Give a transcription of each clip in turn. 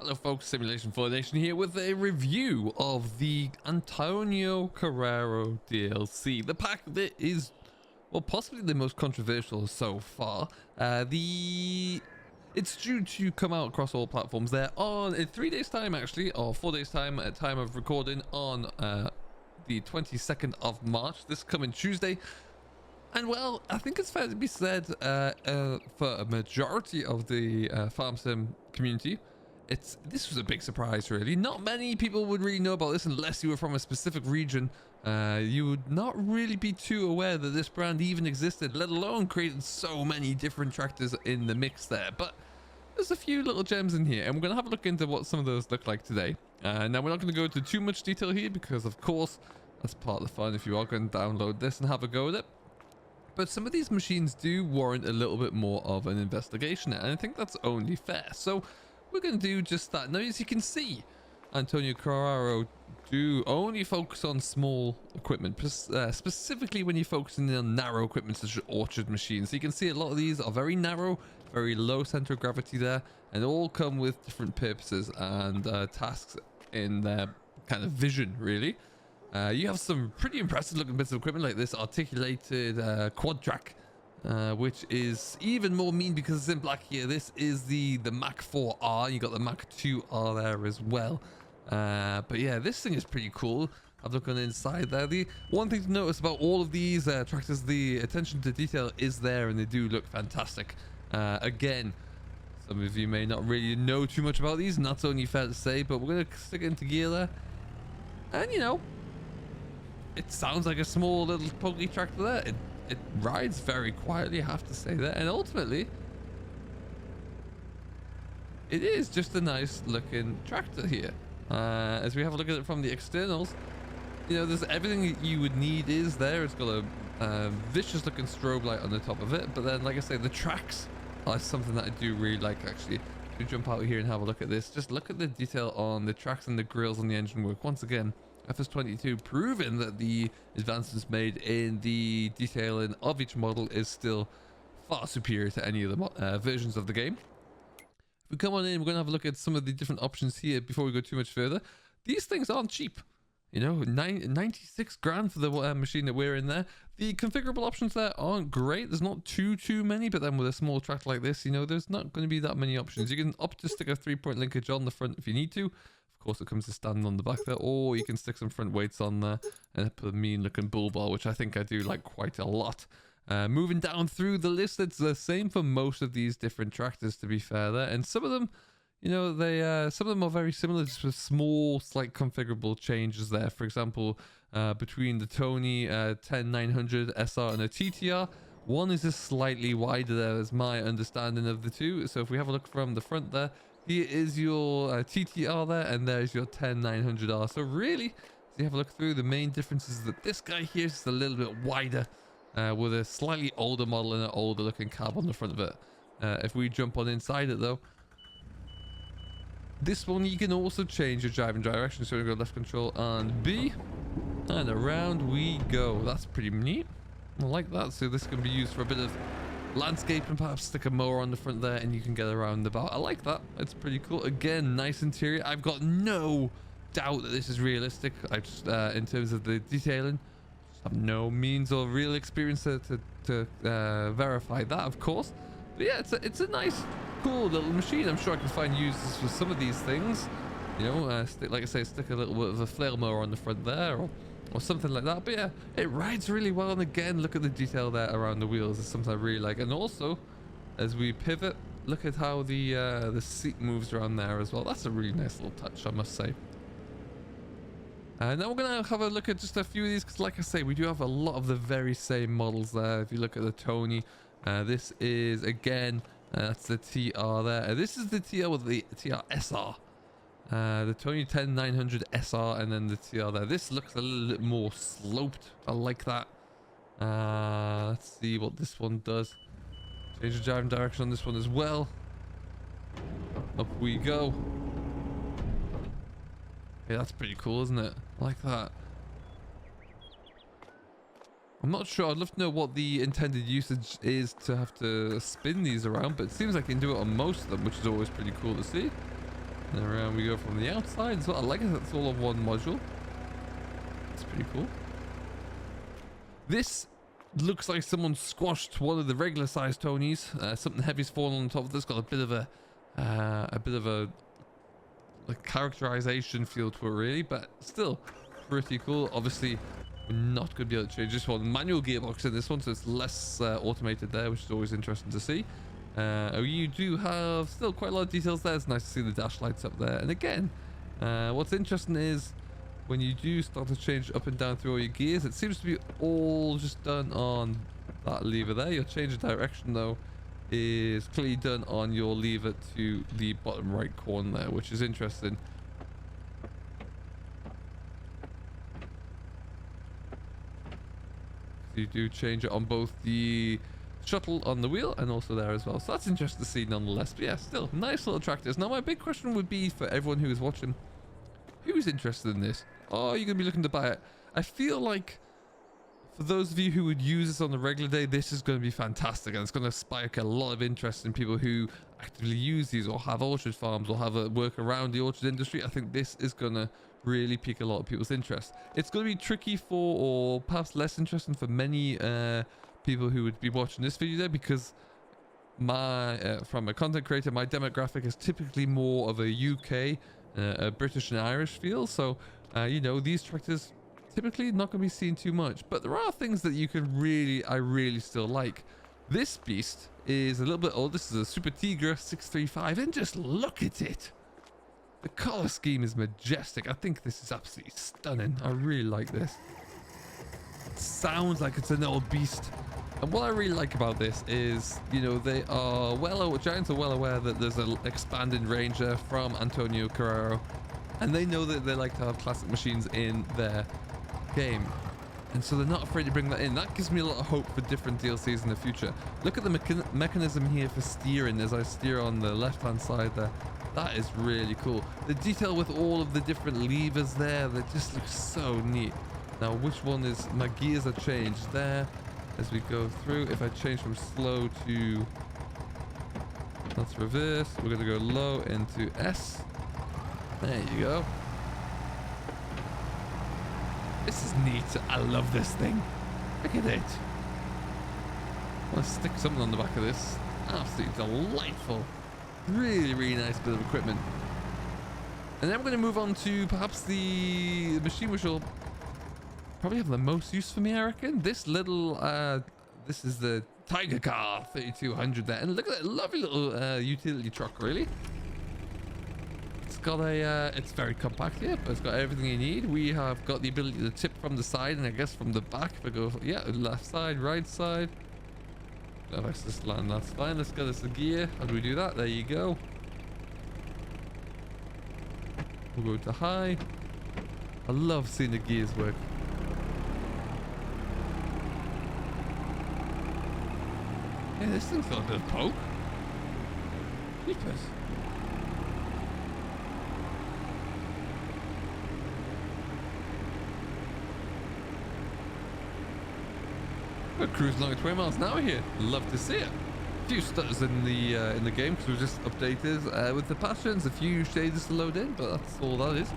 Hello folks, SimFTNation here with a review of the Antonio Cararro DLC. The pack that is, well, possibly the most controversial so far. It's due to come out across all platforms there in 3 days time actually, or 4 days time at time of recording on the 22nd of March, this coming Tuesday. And well, I think it's fair to be said for a majority of the farm sim community, this was a big surprise really. Not many people would really know about this unless you were from a specific region. You would not really be too aware that this brand even existed, let alone created so many different tractors in the mix there. But there's a few little gems in here, and we're going to have a look into what some of those look like today. Now we're not going to go into too much detail here because of course that's part of the fun if you are going to download this and have a go at it. But some of these machines do warrant a little bit more of an investigation, and I think that's only fair. So we're going to do just that. Now, as you can see, Antonio Cararro do only focus on small equipment, specifically when you're focusing on narrow equipment such as orchard machines. So you can see a lot of these are very narrow, very low center of gravity there, and all come with different purposes and tasks in their kind of vision, really. You have some pretty impressive looking bits of equipment like this articulated quad track, which is even more mean because it's in black here. This is the Mach 4R. You got the Mach 2R there as well. But yeah, this thing is pretty cool. I've looked on the inside there. The one thing to notice about all of these tractors, the attention to detail is there, and they do look fantastic. Again, some of you may not really know too much about these, and that's only fair to say, but we're going to stick it into gear there. And you know, it sounds like a small little pokey tractor there. It rides very quietly, I have to say that. And ultimately, it is just a nice looking tractor here. As we have a look at it from the externals, you know, there's everything you would need is there. It's got a vicious looking strobe light on the top of it. But then, like I say, the tracks are something that I do really like actually. If we jump out here and have a look at this, just look at the detail on the tracks and the grills on the engine work. Once again, FS22 proving that the advancements made in the detailing of each model is still far superior to any of the versions of the game. If we come on in, we're going to have a look at some of the different options here before we go too much further. These things aren't cheap. You know, 96 grand for the machine that we're in there. The configurable options there aren't great. There's not too many, but then with a small tractor like this, you know, there's not going to be that many options. You can opt to stick a 3-point linkage on the front if you need to. Of course, it comes to stand on the back there, or you can stick some front weights on there and put a mean looking bull bar, which I think I do like quite a lot. Moving down through the list, it's the same for most of these different tractors, to be fair there. And some of them, you know, some of them are very similar, just with small, slight configurable changes there. For example, between the Tony 10900 SR and a TTR, one is just slightly wider there, is my understanding of the two. So if we have a look from the front there, here is your TTR there, and there's your 10900R. So really, as you have a look through, the main difference is that this guy here is just a little bit wider, with a slightly older model and an older looking cab on the front of it. If we jump on inside it though, this one you can also change your driving direction. So we go left control and B, and around we go. That's pretty neat. I like that. So this can be used for a bit of landscape and perhaps stick a mower on the front there and you can get around about. I like that. It's pretty cool. Again, nice interior. I've got no doubt that this is realistic. I just in terms of the detailing, just have no means or real experience to verify that, of course. But yeah, it's a nice, cool little machine. I'm sure I can find uses for some of these things. You know, like I say, stick a little bit of a flail mower on the front there, or something like that. But yeah, it rides really well, and again, look at the detail there around the wheels. It's something I really like. And also, as we pivot, look at how the seat moves around there as well. That's a really nice little touch, I must say. And now we're gonna have a look at just a few of these, because like I say, we do have a lot of the very same models there. If you look at the Tony, this is again, that's the TR there. This is the TR with the TR SR. The Tony 10900 SR, and then the TR there. This looks a little bit more sloped. I like that. Let's see what this one does. Change the driving direction on this one as well. Up we go. Yeah, that's pretty cool, isn't it? I like that. I'm not sure. I'd love to know what the intended usage is to have to spin these around, but it seems like you can do it on most of them, which is always pretty cool to see. And around we go from the outside as well. I like it, it's all on one module. It's pretty cool. This looks like someone squashed one of the regular sized Tonys. Something heavy's fallen on top of this. Got a bit of a like characterization feel to it, really, but still pretty cool. Obviously, we're not going to be able to change this one. Manual gearbox in this one, so it's less automated there, which is always interesting to see. You do have still quite a lot of details there. It's nice to see the dash lights up there. And again, what's interesting is when you do start to change up and down through all your gears, it seems to be all just done on that lever there. Your change of direction, though, is clearly done on your lever to the bottom right corner there, which is interesting. You do change it on both the shuttle on the wheel and also there as well, so that's interesting to see nonetheless. But yeah, still nice little tractors. Now my big question would be for everyone who is watching, who's interested in this? Oh, you're gonna be looking to buy it. I feel like for those of you who would use this on the regular day, this is going to be fantastic, and it's going to spike a lot of interest in people who actively use these or have orchard farms or have a work around the orchard industry. I think this is going to really pique a lot of people's interest. It's going to be tricky for, or perhaps less interesting for many people who would be watching this video there, because my from a content creator, my demographic is typically more of a UK, a British and Irish feel. So you know, these tractors typically not going to be seen too much, but there are things that you can I really still like. This beast is a little bit old. This is a Super Tigra 635, and just look at it. The color scheme is majestic. I think this is absolutely stunning. I really like this. It sounds like it's an old beast. And what I really like about this is, you know, they are Giants are well aware that there's an expanded range there from Antonio Cararro, and they know that they like to have classic machines in their game, and so they're not afraid to bring that in. That gives me a lot of hope for different DLCs in the future. Look at the mechanism here for steering as I steer on the left hand side there. That is really cool. The detail with all of the different levers there, that just looks so neat. Now which one is, my gears are changed there as we go through. If I change from slow to, that's reverse, we're going to go low into S. There you go. This is neat. I love this thing. Look at it. I want to stick something on the back of this. Absolutely delightful. Really, really nice bit of equipment. And then we're going to move on to perhaps the machine which will probably have the most use for me, I reckon. This little, this is the Tiger Car 3200 there. And look at that lovely little utility truck, really. Got a it's very compact here, but it's got everything you need. We have got the ability to tip from the side and I guess from the back. If I go, yeah, left side, right side. No, let's just land, that's fine. Let's get us a gear. How do we do that? There you go. We'll go to high. I love seeing the gears work. Yeah, this thing's got a bit of poke. Jeepers. We're cruising along at 20 miles an hour here. Love to see it. A few stutters in the game because we've just updated with the patterns. A few shaders to load in, but that's all that is.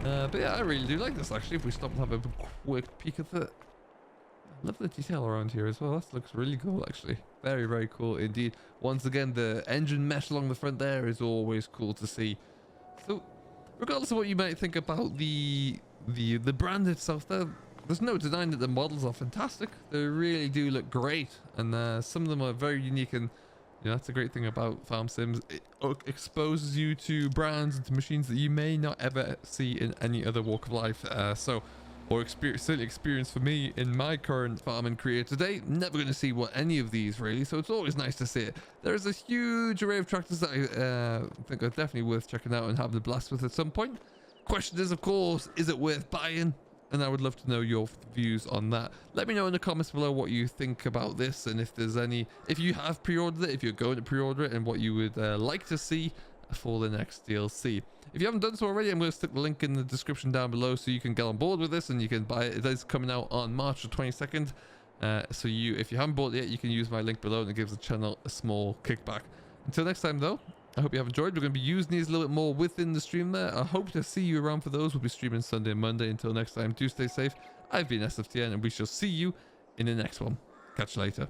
But yeah, I really do like this actually. If we stop and have a quick peek at it, I love the detail around here as well. That looks really cool actually. Very, very cool indeed. Once again, the engine mesh along the front there is always cool to see. So, regardless of what you might think about the brand itself, there's no denying that the models are fantastic. They really do look great, and some of them are very unique. And you know, that's a great thing about farm sims. It exposes you to brands and to machines that you may not ever see in any other walk of life. Certainly experience for me in my current farming career today. Never going to see any of these really. So it's always nice to see it. There is a huge array of tractors that I think are definitely worth checking out and having a blast with at some point. Question is, of course, is it worth buying? And I would love to know your views on that. Let me know in the comments below what you think about this, and if there's if you have pre-ordered it, if you're going to pre-order it, and what you would like to see for the next DLC. If you haven't done so already, I'm going to stick the link in the description down below so you can get on board with this and you can buy it. It is coming out on March the 22nd. So if you haven't bought it yet, you can use my link below and it gives the channel a small kickback. Until next time though, I hope you have enjoyed. We're going to be using these a little bit more within the stream there. I hope to see you around for those. We'll be streaming Sunday and Monday. Until next time, do stay safe. I've been SFTN, and we shall see you in the next one. Catch you later.